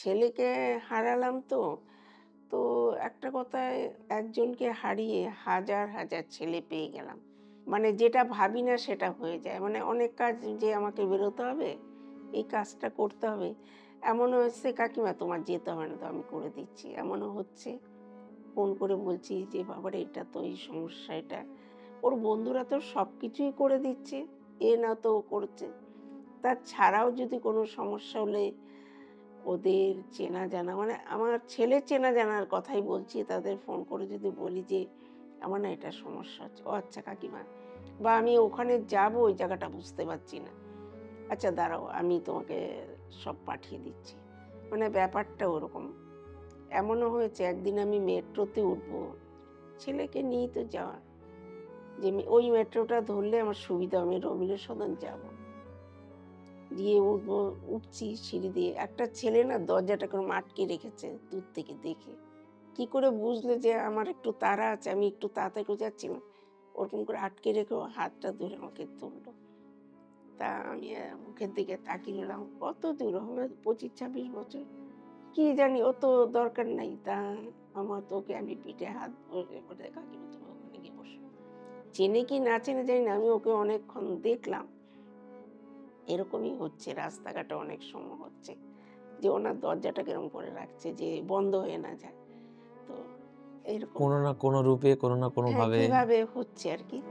ছেলেকে হারালাম তো। তো একটা কথায় একজনকে হারিয়ে হাজার, হাজার ছেলে পেয়ে গেলাম। মানে যেটা ভাবি না সেটা হয়ে যায়। মানে অনেক কাজ যে আমাকে বেরোতে হবে, এই কাজটা করতে হবে। এমনও হচ্ছে, "কাকিমা তোমার যেতে হবে না তো আমি করে দিচ্ছি।" এমনও হচ্ছে। ফোন করে বলছি যে, "বাবারে এটা তো এই সমস্যা এটা।" ওর বন্ধুরা তো সবকিছুই করে দিচ্ছে। এ না তো ও করছে। তাছাড়াও যদি কোনো সমস্যা হলে ওদের চেনা জানা মানে আমার ছেলের চেনা জানার কথাই বলছি। তাদের ফোন করে যদি বলি যে, "আমার না এটা সমস্যা হচ্ছে।" "ও আচ্ছা কাকিমা।" বা আমি ওখানে যাবো ওই জায়গাটা বুঝতে পারছি না। "আচ্ছা দাঁড়াও আমি তোমাকে সব পাঠিয়ে দিচ্ছি।" মানে ব্যাপারটা ওরকম। এমনও হয়েছে একদিন আমি মেট্রোতে উঠবো। ছেলেকে নিয়েই তো যাওয়া। যে ওই মেট্রোটা ধরলে আমার সুবিধা হবে। আমি রবীন্দ্র সদন যাবো। দিয়ে উঠবো, উঠছি সিঁড়ি দিয়ে। একটা ছেলে না দরজাটা কেরম আটকে রেখেছে দূর থেকে দেখে। কি করে বুঝলো যে আমার একটু তাড়া আছে, আমি একটু তাড়াতাড়ি করে যাচ্ছিলাম। ওরকম করে আটকে রেখে ও হাতটা ধরে আমাকে তুললো। তা আমি মুখের দিকে তাকিয়ে রইলাম। কত দূর হবে ২৫-২৬ বছর। কি জানি ও তো দরকার নাই। তা আমার তো ওকে আমি পিঠে হাত ভরে, ভরে কাকিমা তুমি ওখানে গিয়ে বসো। চেনে কি না চেনে জানি না। আমি ওকে অনেকক্ষণ দেখলাম। এরকমই হচ্ছে রাস্তাঘাটে অনেক সময় হচ্ছে। যে ওনার দরজাটা কেরম করে রাখছে যে বন্ধ হয়ে না যায়। তো এরকম কোনো না কোনো রূপে, কোনো না হ্যাঁ, কোনোভাবে কিভাবে হচ্ছে আরকি।